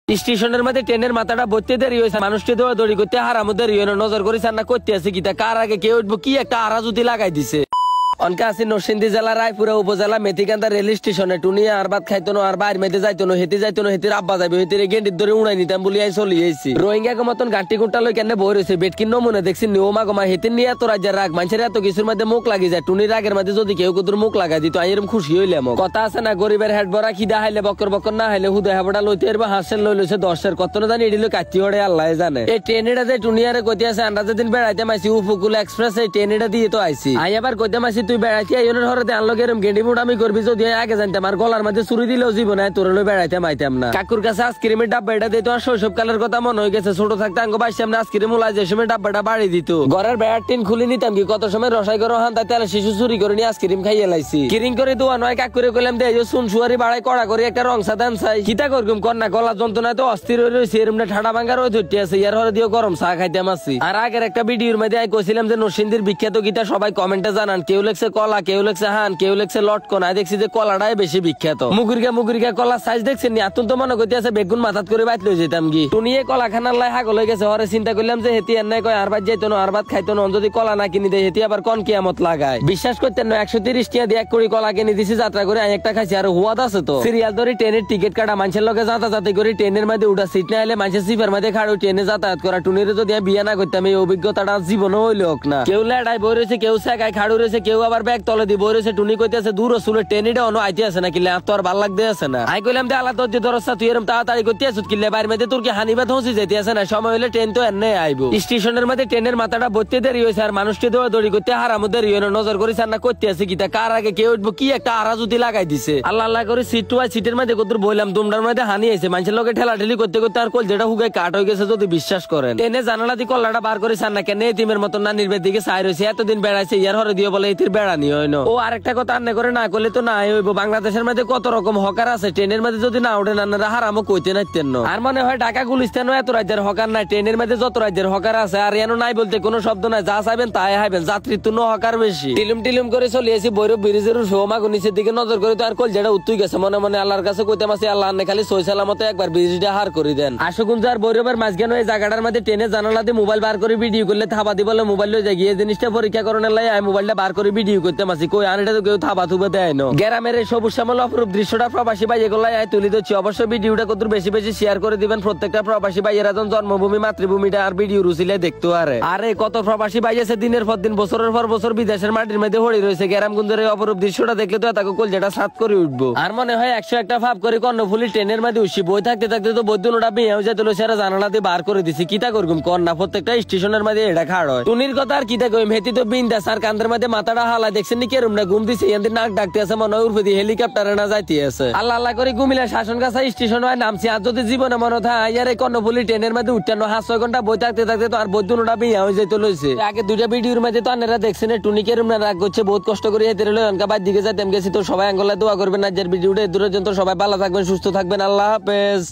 স্টেশনের মধ্যে ট্রেনের মাথাটা বইতে দেরি হয়েছে, মানুষকে দৌড়াদৌড়ি করতে হারামো দেরি হয়ে নজর করেছে না করতে আছে কিতা কার আগে কে উঠবো কি একটা আরা যদি লাগাই দিছে। অনকা আছে নরসিংদী জেলা রায়পুরা উপজেলা মেথিকান্দা রেল স্টেশনে টুনিয়া আর ভাত খাইতো না আর বাইর মেতে যাইতো না হেঁটে যাইতো না হেঁটে আব্বা যাবে হেঁটে গেন্ডির ধরে উড়াই নিতাম বলি চলি আইছি রোহিঙ্গা মতন গাঁটি গুঁটা লই কেন বই রয়েছে বেটকিন নমুনে দেখছি নিয়মা গমা হেঁটে নিয়ে এত রাজ্যের রাগ মানুষের এত কিছুর মধ্যে মুখ লাগি যায় টুনির রাগের মধ্যে যদি কেউ কুতুর মুখ লাগাই দিত এরকম খুশি হইলাম। কথা আছে না গরিবের হেড ভরা খিদা হাইলে বকর বকর না হাইলে হুদে হাবড়া লইতে এরবা হাসেন লই লইছে 10 কত না জানি এডিলো কাটি ওড়ে আল্লাহ জানে। এই ট্রেনেটা যে টুনিয়ারে কইতে আছে আমরা যেদিন বেড়াইতে মাইছি উপকূল এক্সপ্রেস এই ট্রেনেটা দিয়ে তো আইছি আই আবার কইতে মাইছি তুই বেড়াইতে আইনের হরতে আনলো এরম গেন্ডি মুডামি করবি যদি আগে জানতাম আর গলার মধ্যে চুরি দিলেও জীবনে তোর লই বেড়াইতে মাইতাম না। কাকুর কাছে আইসক্রিমের ডাব্বাটা দিত আর শৈশবকালের কথা মনে হয়ে গেছে ছোট থাকতে আঙ্গ বাইসে আমরা আইসক্রিম উলাই যে সময় ডাব্বাটা বাড়ি দিত ঘরের বেড়ার টিন খুলে নিতাম কি কত সময় রসাই করে হান তাই তেলে শিশু চুরি করে নিয়ে আইসক্রিম খাইয়ে লাইছি কিরিং করে দোয়া নয় কাকুরে কইলাম দে শুন সুয়ারি বাড়াই কড়া করে একটা রং সাদান চাই কিতা করগুম কর না গলা যন্ত্রণায় তো অস্থির হয়ে রয়েছে এরম ঠাডা ভাঙ্গার ওই ধরতে আছে ইয়ার হরে দিয়ে গরম চা খাইতাম আসি। আর আগের একটা ভিডিওর মধ্যে আমি কইছিলাম যে নরসিংদীর বিখ্যাত গীতা সবাই কমেন্টে জানান কেউ লেখছে কলা কেউ লেখছে হান কেউ লেখছে লটকন আই দেখছি যে কলাটাই বেশি বিখ্যাত মুগুরিকা কলা সাইজ দেখছেন নি আতুন তো মনে করতে আছে বেগুন মাথাত করে বাইত লই যেতাম কি টুনিয়ে কলা খানার লাই হাগল হয়ে গেছে হরে চিন্তা করলাম যে হেতি আর নাই কয় আর বাদ যাইতো না আর ভাত খাইতো না যদি কলা না কিনি দেয় হেতি আবার কোন কিয়ামত লাগায় বিশ্বাস করতেন না 130 টাকা দিয়ে 1 কোটি কলা কিনে দিছি যাত্রা করে আমি একটা খাইছি আর হুয়াদ আছে তো সিরিয়াল ধরে ট্রেনের টিকিট কাটা মানুষের লগে যাতায়াত করে ট্রেনের মধ্যে উঠা সিট না হলে মানুষের সিফার মধ্যে খাড়ো ট্রেনে যাতায়াত করা টুনির যদি আমি বিয়া না করতাম এই অভিজ্ঞতাটা জীবনে হইলে হোক না। কেউ লেডাই বই রয়েছে কেউ সাকায় খাড়ু রয়েছে কেউ আবার ব্যাগ তলে দিয়ে বই রয়েছে টুনি কইতেছে দূর আসলে ট্রেনটা অন্য আইতে আছে না কিলে তো আর ভাল লাগতে আছে না আই কইলাম যে আল্লাহ তোর যে দরজা তুই এরকম তাড়াতাড়ি করতে আসুত কিলে বাইরের মধ্যে তোর কি হানিবাদ হসি যেতে আছে না সময় হলে ট্রেন তো এনে আইবো স্টেশনের মধ্যে ট্রেনের মাথাটা বইতে দেরি হয়েছে আর মানুষকে দৌড়াদৌড়ি করতে হারামো দেরি হয়ে নজর করিস আর না করতে আছে কিতা কার আগে কে উঠবো কি একটা আরা যদি লাগাই দিছে আল্লাহ আল্লাহ করে সিট টু সিটের মধ্যে কত বললাম দুমটার মধ্যে হানি আইছে মানুষের লোকে ঠেলাঠেলি করতে করতে আর কল যেটা হুগে কাট হয়ে গেছে যদি বিশ্বাস করেন ট্রেনে জানালা দিয়ে কল্লাটা বার করিস আর না কেন এতিমের মতন না নির্বেদ দিকে চাই রয়েছে এতদিন বেড়াইছে ইয়ার হরে দিয়ে বলে এতির বেড়ানি হয় না। ও আরেকটা কথা আন্নে করে না করলে তো না হইব বাংলাদেশের মধ্যে কত রকম হকার আছে ট্রেনের মধ্যে যদি না ওঠেন আপনারা হারামো কইতে নাইতেন না। আর মনে হয় ঢাকা গুলিস্তানও এত রাজ্যের হকার নাই ট্রেনের মধ্যে যত রাজ্যের হকার আছে আর এনো নাই বলতে কোনো শব্দ নাই যা চাইবেন তাই হাইবেন যাত্রী তো হকার বেশি টিলুম করে চলিয়েছি ভৈরব ব্রিজের সোমাগো নিচের দিকে নজর করে তো আর কল যেটা উত্তুই গেছে মনে মনে আল্লাহর কাছে কইতে মাসি আল্লাহ আন্নে খালি সই সালামতে একবার ব্রিজটা হার করে দেন। আশুকুঞ্জ আর ভৈরবের মাঝখানে ওই জায়গাটার মধ্যে ট্রেনে জানালা দিয়ে মোবাইল বার করে ভিডিও করলে থাবা দি বলে মোবাইল লই যাই এই জিনিসটা পরীক্ষা করার লাই আমি মোবাইলটা বার করে ভিডিও করতে মাসি কই আনেটা তো কেউ থাবা থুবে দেয় না। গ্রামের এই সবুজ শ্যামল অপরূপ দৃশ্যটা প্রবাসী ভাই এগুলাই তুলে দিচ্ছি অবশ্যই ভিডিওটা কত বেশি বেশি শেয়ার করে দিবেন প্রত্যেকটা প্রবাসী ভাইয়েরা জন্মভূমি মাতৃভূমিটা আর ভিডিও রুচিলে দেখতে পারে। আরে কত প্রবাসী ভাই আছে দিনের পর দিন বছরের পর বছর বিদেশের মাটির মধ্যে হড়ি রয়েছে গ্রামগঞ্জের এই অপরূপ দৃশ্যটা দেখলে তো তাকে কল যেটা সাত করে উঠবো আর মনে হয় 101টা ভাব করে কর্ণফুলি ট্রেনের মধ্যে উঠছি বই থাকতে থাকতে তো বৈদ্যুটা বিয়েও যেত সেরা জানালা দিয়ে বার করে দিছি কিতা করগুম কন্যা প্রত্যেকটা স্টেশনের মধ্যে এটা খাড় হয় টুনির কথা আর কিতা কইম হেতি তো বিন্দাস আর কান্দের মধ্যে মাথাটা হালা দেখছেন নি কেরম না ঘুম দিছে এদের নাক ডাকতে আছে মনে হয় উর্ফে দিয়ে হেলিকপ্টারে না যাইতে আছে আল্লাহ আল্লাহ করে কুমিল্লা শাসন কাছা স্টেশন হয় নামছি আর যদি জীবনে মনে হয় ইয়ার এই কর্ণফুলি ট্রেনের মধ্যে উঠানো 5-6 ঘন্টা বই থাকতে থাকতে তো আর বৈদ্যুটা বিয়ে হয়ে যেত লইছে আগে দুইটা ভিডিওর মধ্যে তো আপনারা দেখছেন টুনি কেরম না রাগ করছে বহুত কষ্ট করে হেতে রইল অনকা বাদ দিকে যাইতাম গেছি তো সবাই আঙ্গলা দোয়া করবেন না যার ভিডিওটা দূরের জন্য সবাই ভালো থাকবেন সুস্থ থাকবেন আল্লাহ হাফেজ।